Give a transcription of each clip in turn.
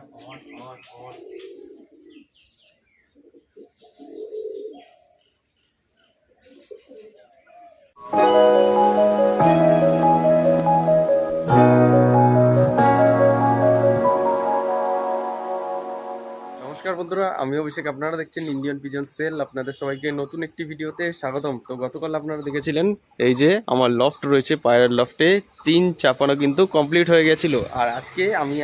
নমস্কার বন্ধুরা, আমি অভিষেক। আপনারা দেখছেন ইন্ডিয়ান পিজন সেল। আপনাদের সবাইকে নতুন একটি ভিডিওতে স্বাগতম। তো গতকাল আপনারা দেখেছিলেন এই যে আমার লফট রয়েছে, পায়রার লফটে 3 চাপানো কিন্তু কমপ্লিট হয়ে গেছিলো। আর আজকে আমি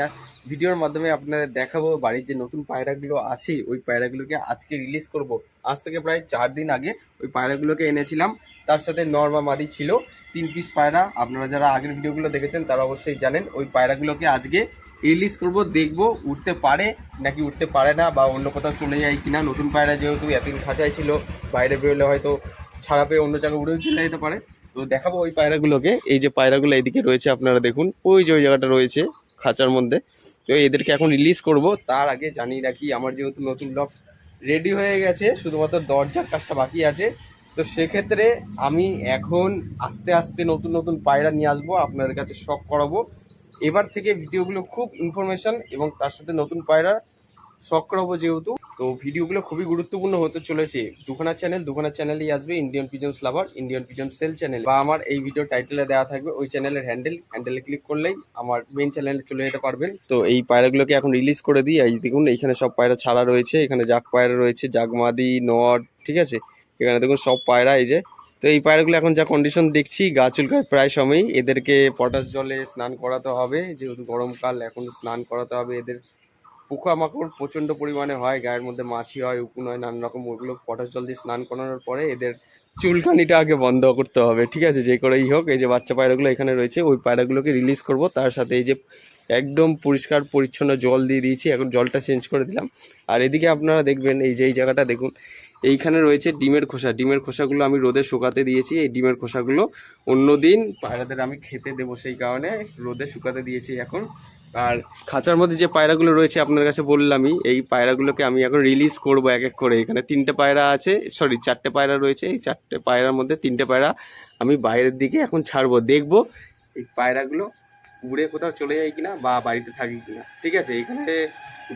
ভিডিওর মাধ্যমে আপনাদের দেখাবো বাড়ির যে নতুন পায়রাগুলো আছে ওই পায়রাগুলোকে আজকে রিলিজ করব। আজ থেকে প্রায় 4 দিন আগে ওই পায়রাগুলোকে এনেছিলাম, তার সাথে নর বা মাদি ছিল 3 পিস পায়রা। আপনারা যারা আগের ভিডিওগুলো দেখেছেন তারা অবশ্যই জানেন ওই পায়রাগুলোকে আজকে রিলিজ করব। দেখব উঠতে পারে নাকি উঠতে পারে না, বা অন্য কোথাও চলে যায় কিনা। নতুন পায়রা যেহেতু এতদিন খাঁচায় ছিল, বাইরে বেরোলে হয়তো ছাড়া পেয়ে অন্য জায়গায় উড়েও চলে যেতে পারে। তো দেখাবো ওই পায়রাগুলোকে। এই যে পায়রাগুলো এইদিকে রয়েছে আপনারা দেখুন, ওই যে ওই জায়গাটা রয়েছে খাঁচার মধ্যে। তো এদেরকে এখন রিলিজ করব। তার আগে জানিয়ে রাখি আমার যেহেতু নতুন লফট রেডি হয়ে গেছে, শুধুমাত্র দরজার কাজটা বাকি আছে। তো সেক্ষেত্রে আমি এখন আস্তে আস্তে নতুন নতুন পায়রা নিয়ে আসবো, আপনাদের কাছে শখ করাবো। এবার থেকে ভিডিওগুলো খুব ইনফরমেশন এবং তার সাথে নতুন পায়রা শখ করাবো যেহেতু। তো ভিডিওগুলো খুবই গুরুত্বপূর্ণ হতে চলেছে। দুখানা চ্যানেলই আসবে, Indian pigeons lover, Indian pigeon sale channel, বা আমার এই ভিডিও টাইটেলে দেওয়া থাকবে ওই চ্যানেলের হ্যান্ডেলে ক্লিক করলেই আমার মেন চ্যানেলে চলে যেতে পারবেন। তো এই পায়রাগুলোকে এখন রিলিজ করে দিই। এই দেখুন এইখানে সব পায়রা ছাড়া রয়েছে, এখানে জাগ পায়রা রয়েছে, জাগমাদি, নট, ঠিক আছে। এখানে দেখুন সব পায়রা এই যে। তো এই পায়রাগুলো এখন যা কন্ডিশন দেখছি, গা চুলকায় প্রায় সময়ই। এদেরকে পটাশ জলে স্নান করাতে হবে, যেহেতু গরমকাল এখন স্নান করাতে হবে। এদের পোকামাকড় প্রচণ্ড পরিমাণে হয়, গায়ের মধ্যে মাছি হয়, উকুন হয়, নানান রকম। ওগুলো পটাশ জল দিয়ে স্নান করানোর পরে এদের চুলকানিটা আগে বন্ধ করতে হবে, ঠিক আছে। যে করেই হোক, এই যে বাচ্চা পায়রাগুলো এখানে রয়েছে, ওই পায়রাগুলোকে রিলিজ করব। তার সাথে এই যে একদম পরিষ্কার পরিচ্ছন্ন জল দিয়ে দিয়েছি, এখন জলটা চেঞ্জ করে দিলাম। আর এদিকে আপনারা দেখবেন এই যে এই জায়গাটা দেখুন, এইখানে রয়েছে ডিমের খোসা। ডিমের খোসাগুলো আমি রোদে শুকাতে দিয়েছি। এই ডিমের খোসাগুলো অন্যদিন পায়রাদের আমি খেতে দেবো, সেই কারণে রোদে শুকাতে দিয়েছি এখন। আর খাঁচার মধ্যে যে পায়রাগুলো রয়েছে আপনার কাছে বললামই, এই পায়রাগুলোকে আমি এখন রিলিজ করব এক এক করে। এখানে 3টে পায়রা আছে, সরি 4টে পায়রা রয়েছে। এই 4টে পায়রার মধ্যে 3টে পায়রা আমি বাইরের দিকে এখন ছাড়বো। দেখবো এই পায়রাগুলো উড়ে কোথাও চলে যায় কিনা বা বাড়িতে থাকে কিনা, ঠিক আছে। এখানে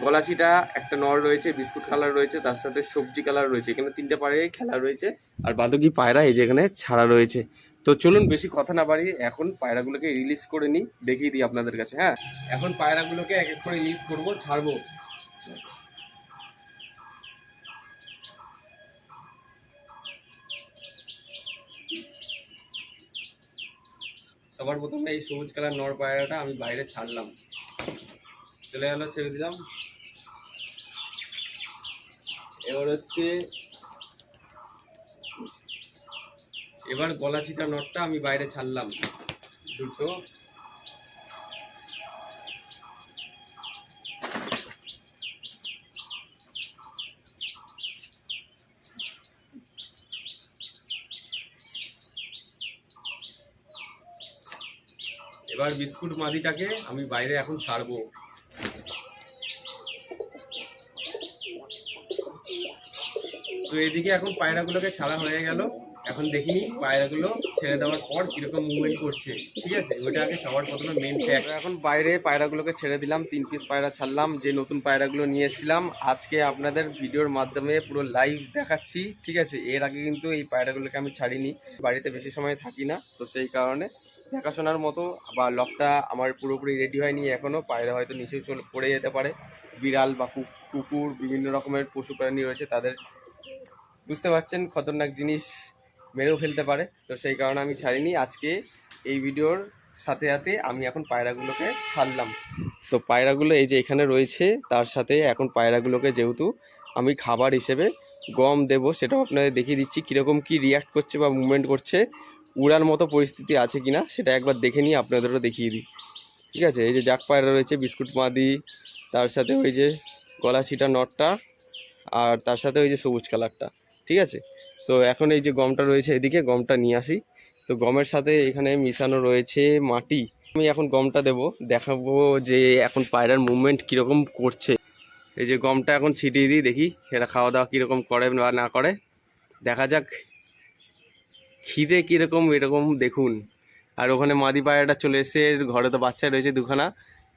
গলাশিটা একটা নর রয়েছে, বিস্কুট কালার রয়েছে, তার সাথে সবজি কালার রয়েছে। এখানে 3টে পায়রাই খেলা রয়েছে, আর বাদকি পায়রা এই যে এখানে ছাড়া রয়েছে। তো চলুন বেশি কথা না বাড়িয়ে এখন পায়রাগুলোকে রিলিজ করে নিই, দেখিয়ে দিই আপনাদের কাছে। হ্যাঁ, এখন পায়রাগুলোকে এক এক করে রিলিজ করবো, ছাড়বো। সবার প্রথমে এই সবুজ কালার নর পায়রাটা আমি বাইরে ছাড়লাম, চলে গেল, ছেড়ে দিলাম। এবার গলাশিটা নটটা আমি বাইরে ছাড়লাম, দুটো। এবার বিস্কুট মাদিটাকে আমি বাইরে এখন ছাড়বো। তো এদিকে এখন পায়রাগুলোকে ছাড়া হয়ে গেল। এখন দেখিনি পায়রাগুলো ছেড়ে দেওয়ার পর কিরকম মুভমেন্ট করছে, ঠিক আছে। ওইটা আগে সবার প্রথমে মেন ফ্যাক্ট। এখন বাইরে পায়রাগুলোকে ছেড়ে দিলাম, 3 পিস পায়রা ছাড়লাম, যে নতুন পায়রাগুলো নিয়ে এসেছিলাম। আজকে আপনাদের ভিডিওর মাধ্যমে পুরো লাইভ দেখাচ্ছি, ঠিক আছে। এর আগে কিন্তু এই পায়রাগুলোকে আমি ছাড়িনি, বাড়িতে বেশি সময় থাকি না, তো সেই কারণে দেখাশোনার মতো। বা লকটা আমার পুরোপুরি রেডি হয়নি এখনও। পায়রা হয়তো নিচেও পড়ে যেতে পারে, বিড়াল বা কুকুর, বিভিন্ন রকমের পশু প্রাণী রয়েছে, তাদের বুঝতে পারছেন খতরনাক জিনিস মেরেও ফেলতে পারে। তো সেই কারণে আমি ছাড়িনি। আজকে এই ভিডিওর সাথে সাথে আমি এখন পায়রাগুলোকে ছাড়লাম। তো পায়রাগুলো এই যে এখানে রয়েছে, তার সাথে এখন পায়রাগুলোকে যেহেতু আমি খাবার হিসেবে গম দেব, সেটাও আপনাদের দেখিয়ে দিচ্ছি কীরকম কী রিয়াক্ট করছে বা মুভমেন্ট করছে, উড়ার মতো পরিস্থিতি আছে কিনা সেটা একবার দেখে নিয়ে আপনাদেরও দেখিয়ে দিই, ঠিক আছে। এই যে জাক পায়রা রয়েছে, বিস্কুট মাদি, তার সাথে ওই যে গলা ছিটা নটটা, আর তার সাথে ওই যে সবুজ কালারটা, ঠিক আছে। তো এখন এই যে গমটা রয়েছে, এদিকে গমটা নিয়ে আসি। তো গমের সাথে এখানে মিশানো রয়েছে মাটি। আমি এখন গমটা দেব, দেখাবো যে এখন পায়রার মুভমেন্ট কীরকম করছে। এই যে গমটা এখন ছিটিয়ে দিই, দেখি এরা খাওয়া দাওয়া কীরকম করে বা না করে, দেখা যাক। খিদে কীরকম এরকম দেখুন। আর ওখানে মাদি পায়রাটা চলে এসছে, ঘরে তো বাচ্চা রয়েছে দুখানা,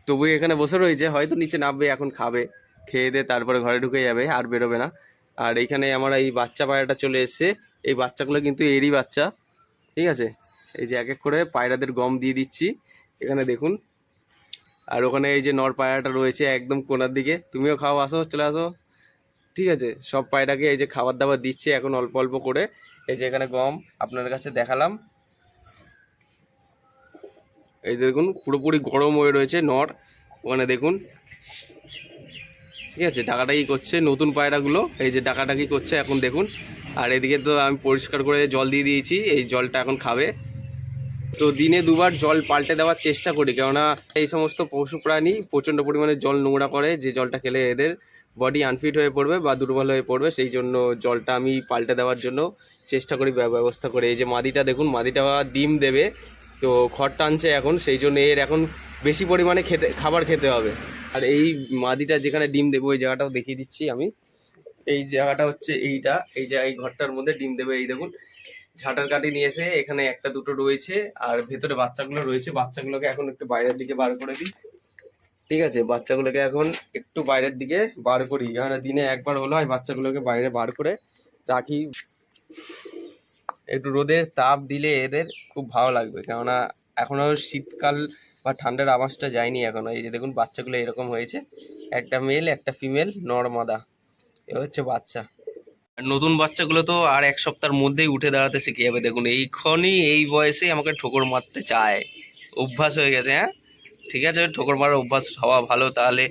তবু এখানে বসে রয়েছে, হয়তো নিচে নামবে, এখন খাবে, খেয়ে দিয়ে তারপরে ঘরে ঢুকে যাবে, আর বেরোবে না। আর এইখানে আমার এই বাচ্চা পায়রাটা চলে এসছে। এই বাচ্চাগুলো কিন্তু এরই বাচ্চা, ঠিক আছে। এই যে এক এক করে পায়রাদের গম দিয়ে দিচ্ছি, এখানে দেখুন। আর ওখানে এই যে নর পায়রাটা রয়েছে একদম কোনার দিকে, তুমিও খাও, আসো, চলে আসো, ঠিক আছে। সব পায়রাকে এই যে খাবার দাবার দিচ্ছে এখন অল্প অল্প করে। এই যে এখানে গম আপনার কাছে দেখালাম, এই দেখুন পুরোপুরি গরম হয়ে রয়েছে নর, ওখানে দেখুন, ঠিক আছে। ডাকাডাকি করছে নতুন পায়রাগুলো, এই যে ডাকাডাকি করছে এখন দেখুন। আর এদিকে তো আমি পরিষ্কার করে জল দিয়ে দিয়েছি, এই জলটা এখন খাবে। তো দিনে দুবার জল পাল্টে দেওয়ার চেষ্টা করি, কেননা এই সমস্ত পশু প্রাণী প্রচণ্ড পরিমাণে জল নোংরা করে, যে জলটা খেলে এদের বডি আনফিট হয়ে পড়বে বা দুর্বল হয়ে পড়বে, সেই জন্য জলটা আমি পাল্টে দেওয়ার জন্য চেষ্টা করি, ব্যবস্থা করে। এই যে মাদিটা দেখুন, মাদিটা ডিম দেবে, তো খড় টানছে এখন, সেই জন্য এর এখন বেশি পরিমাণে খাবার খেতে হবে। আর এই মাদিটা যেখানে ডিম দেবে ওই জায়গাটাও দেখিয়ে দিচ্ছি আমি। এই জায়গাটা হচ্ছে এইটা, এই যে এই ঘরটার মধ্যে ডিম দেবে, এই দেখুন ঝাঁটার কাঠি নিয়েছে, এখানে একটা দুটো রয়েছে, আর ভেতরে বাচ্চাগুলো রয়েছে। বাচ্চাগুলোকে এখন একটু বাইরের দিকে বার করে দিই, ঠিক আছে। বাচ্চাগুলোকে এখন একটু বাইরের দিকে বার করি, মানে দিনে একবার হলো হয় বাচ্চাগুলোকে বাইরে বার করে রাখি। একটু রোদের তাপ দিলে এদের খুব ভালো লাগবে, কেননা এখনো শীতকাল বা ঠান্ডার আভাসটা যায়নি এখনো। এই যে দেখুন বাচ্চাগুলো এরকম হয়েছে, একটা মেল একটা ফিমেল, নর মাদা, এ হচ্ছে বাচ্চা। আর নতুন বাচ্চাগুলো তো আর এক সপ্তাহের মধ্যেই উঠে দাঁড়াতে শিখে যাবে। দেখুন এইক্ষণই এই বয়সে আমাকে ঠোকর মারতে চায়, অভ্যাস হয়ে গেছে। হ্যাঁ, ঠিক আছে, ঠোকর মারার অভ্যাস হওয়া ভালো, তাহলে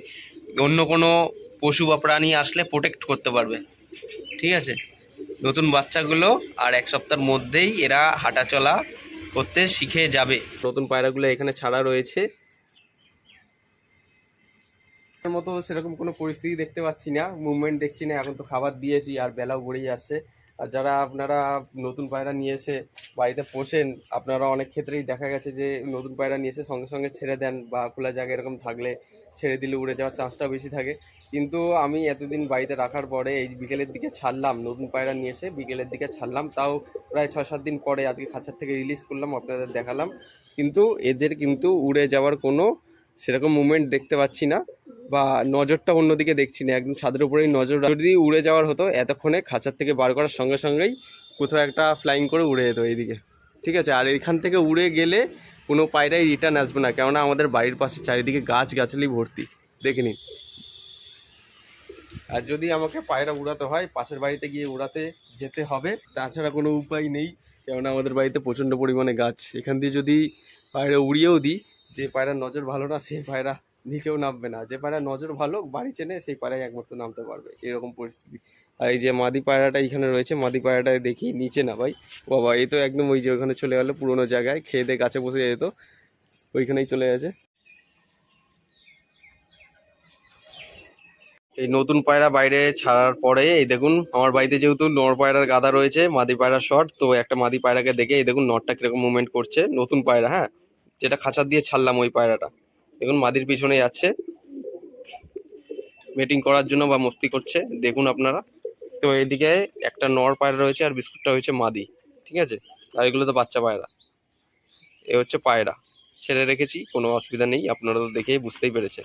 অন্য কোনো পশু বা প্রাণী আসলে প্রোটেক্ট করতে পারবে, ঠিক আছে। নতুন বাচ্চাগুলো আর এক সপ্তাহের মধ্যেই এরা হাঁটা চলা করতে শিখে যাবে। নতুন পায়রাগুলো এখানে ছাড়া রয়েছে, মতো সেরকম কোনো পরিস্থিতি দেখতে পাচ্ছি না, মুভমেন্ট দেখছি না। এখন তো খাবার দিয়েছি আর বেলাও গড়িয়ে আসছে। আর যারা আপনারা নতুন পায়রা নিয়ে এসে বাড়িতে পোষেন, আপনারা অনেক ক্ষেত্রেই দেখা গেছে যে নতুন পায়রা নিয়ে এসে সঙ্গে সঙ্গে ছেড়ে দেন, বা খোলা জায়গায় এরকম থাকলে ছেড়ে দিলে উড়ে যাওয়ার চান্সটা বেশি থাকে। কিন্তু আমি এতদিন বাড়িতে রাখার পরে এই বিকেলের দিকে ছাড়লাম, নতুন পায়রা নিয়ে এসে বিকেলের দিকে ছাড়লাম, তাও প্রায় 6-7 দিন পরে আজকে খাঁচার থেকে রিলিজ করলাম, আপনাদের দেখালাম। কিন্তু এদের কিন্তু উড়ে যাওয়ার কোনো সেরকম মুভমেন্ট দেখতে পাচ্ছি না, বা নজরটা অন্যদিকে দেখছি না, একদম ছাদের উপরেই নজর। যদি উড়ে যাওয়ার হতো এতক্ষণে খাঁচার থেকে বার করার সঙ্গে সঙ্গেই কোথাও একটা ফ্লাইং করে উড়ে যেত এইদিকে, ঠিক আছে। আর এখান থেকে উড়ে গেলে কোনো পায়রাই রিটার্ন আসবে না, কেননা আমাদের বাড়ির পাশে চারিদিকে গাছগাছালি ভর্তি, দেখে নিন। আর যদি আমাকে পায়রা উড়াতে হয় পাশের বাড়িতে গিয়ে উড়াতে যেতে হবে, তাছাড়া কোনো উপায় নেই, কেননা আমাদের বাড়িতে প্রচণ্ড পরিমাণে গাছ। এখান দিয়ে যদি পায়রা উড়িয়েও দিই, যে পায়রার নজর ভালো না সেই পায়রা নিচেও নামবে না, যে পায়রা নজর ভালো বাড়ি চেনে সেই পায়রাই একমাত্র নামতে পারবে, এরকম পরিস্থিতি। আর এই যে মাদি পায়রাটা এখানে রয়েছে, মাদি পায়রাটা দেখি নিচে না ভাই, বাবা এই তো একদম ওই যে ওখানে চলে গেলো পুরোনো জায়গায়, খেয়ে দিয়ে গাছে বসে যেত, ওইখানেই চলে গেছে। এই নতুন পায়রা বাইরে ছাড়ার পরে এই দেখুন আমার বাড়িতে যেহেতু নর পায়রার গাদা রয়েছে, মাদি পায়রার শট, তো একটা মাদি পায়রাকে দেখে এই দেখুন নরটা কিরকম মুভমেন্ট করছে, নতুন পায়রা, হ্যাঁ, যেটা খাঁচা দিয়ে ছাড়লাম ওই পায়রাটা, দেখুন মাদির পিছনে যাচ্ছে মেটিং করার জন্য বা মস্তি করছে, দেখুন আপনারা। তো এইদিকে একটা নর পায়রা রয়েছে আর বিস্কুটটা হয়েছে মাদি, ঠিক আছে। আর এগুলো তো বাচ্চা পায়রা, এ হচ্ছে পায়রা, ছেড়ে রেখেছি, কোনো অসুবিধা নেই, আপনারা তো দেখেই বুঝতেই পেরেছে।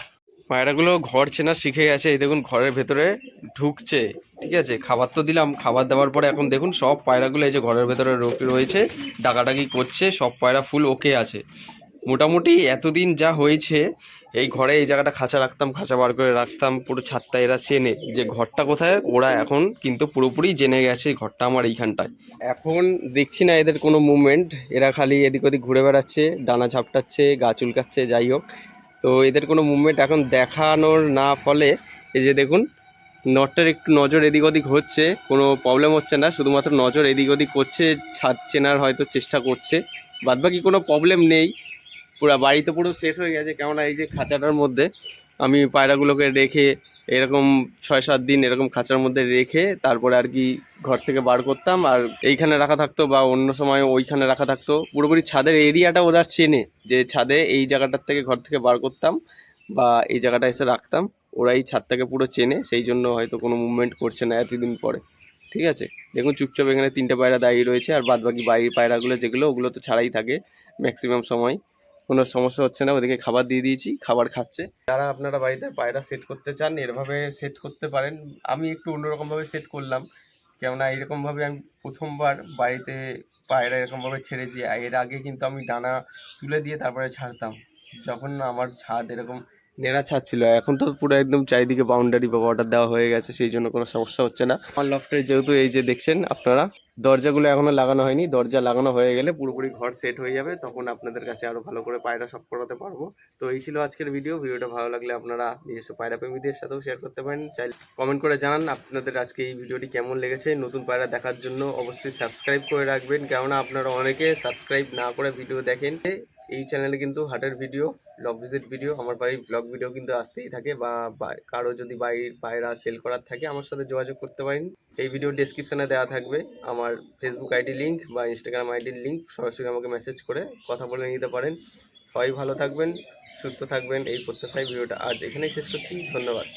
পায়রাগুলো ঘর চেনা শিখে গেছে, এই দেখুন ঘরের ভেতরে ঢুকছে, ঠিক আছে। খাবার তো দিলাম, খাবার দেওয়ার পরে এখন দেখুন সব পায়রাগুলো এই যে ঘরের ভেতরে রয়েছে, ডাকাডাকি করছে, সব পায়রা ফুল ওকে আছে মোটামুটি। এতদিন যা হয়েছে এই ঘরে, এই জায়গাটা খাঁচা রাখতাম, খাঁচা বার করে রাখতাম, পুরো ছাদটা এরা চেনে যে ঘরটা কোথায়, ওরা এখন কিন্তু পুরোপুরি জেনে গেছে ঘরটা আমার এইখানটায়। এখন দেখছি না এদের কোনো মুভমেন্ট, এরা খালি এদিক ওদিক ঘুরে বেড়াচ্ছে, ডানা ঝাপটাচ্ছে, গা চুলকাচ্ছে, যাই হোক। তো এদের কোনো মুভমেন্ট এখন দেখানোর না ফলে এই যে দেখুন নটটার একটু নজর এদিক ওদিক হচ্ছে, কোনো প্রবলেম হচ্ছে না, শুধুমাত্র নজর এদিক ওদিক করছে, ছাদ চেনার হয়তো চেষ্টা করছে, বাদবাকি কোনো প্রবলেম নেই। পুরো বাড়িতে পুরো সেট হয়ে গেছে, কেননা এই যে খাঁচাটার মধ্যে আমি পায়রাগুলোকে রেখে এরকম 6-7 দিন এরকম খাঁচার মধ্যে রেখে তারপরে আর কি ঘর থেকে বার করতাম, আর এইখানে রাখা থাকতো বা অন্য সময় ওইখানে রাখা থাকতো, পুরোপুরি ছাদের এরিয়াটা ওরা চেনে, যে ছাদে এই জায়গাটার থেকে ঘর থেকে বার করতাম বা এই জায়গাটা এসে রাখতাম, ওরাই ছাদটাকে পুরো চেনে, সেই জন্য হয়তো কোনো মুভমেন্ট করছে না এতদিন পরে, ঠিক আছে। দেখুন চুপচাপ এখানে 3টে পায়রা দাঁড়িয়ে রয়েছে, আর বাদবাকি বাইরের পায়রাগুলো যেগুলো ওগুলো তো ছাড়াই থাকে ম্যাক্সিমাম সময়। কোনো সমস্যা হচ্ছে না, ওদেরকে খাবার দিয়ে দিয়েছি, খাবার খাচ্ছে। যারা আপনারা বাড়িতে পায়রা সেট করতে চান এভাবে সেট করতে পারেন। আমি একটু অন্যরকমভাবে সেট করলাম, কেননা এরকমভাবে আমি প্রথমবার বাড়িতে পায়রা এরকমভাবে ছেড়েছি। এর আগে কিন্তু আমি ডানা তুলে দিয়ে তারপরে ছাড়তাম, যখন আমার ছাদ এরকম নেড়া ছাদ ছিল। এখন তো পুরো একদম চারিদিকে বাউন্ডারি বা বর্ডার দেওয়া হয়ে গেছে, সেই জন্য কোনো সমস্যা হচ্ছে না। আমার লফটের যেহেতু এই যে দেখছেন আপনারা, দরজাগুলো এখনো লাগানো হয়নি, দরজা লাগানো হয়ে গেলে পুরোপুরি ঘর সেট হয়ে যাবে, তখন আপনাদের কাছে আরো ভালো করে পায়রা সব করাতে পারবো। তো এই ছিল আজকের ভিডিওটা ভালো লাগলে আপনারা নিজস্ব পায়রা প্রেমীদের সাথেও শেয়ার করতে পারেন। চাইলে কমেন্ট করে জানান আপনাদের আজকে এই ভিডিওটি কেমন লেগেছে। নতুন পায়রা দেখার জন্য অবশ্যই সাবস্ক্রাইব করে রাখবেন, কেননা আপনারা অনেকে সাবস্ক্রাইব না করে ভিডিও দেখেন। এই চ্যানেলে কিন্তু হাটের ভিডিও, ব্লগ ভিজিট ভিডিও, আমার বাড়ির ব্লগ ভিডিও কিন্তু আসতেই থাকে। বা কারো যদি বাড়ির পায়রা সেল করার থাকে আমার সাথে যোগাযোগ করতে পারেন। এই ভিডিও ডেসক্রিপশনে দেওয়া থাকবে আমার ফেসবুক আইডি লিঙ্ক বা ইনস্টাগ্রাম আইডির লিঙ্ক, সরাসরি আমাকে মেসেজ করে কথা বলে নিতে পারেন। সবাই ভালো থাকবেন, সুস্থ থাকবেন, এই প্রত্যাশায় ভিডিওটা আজ এখানেই শেষ করছি। ধন্যবাদ।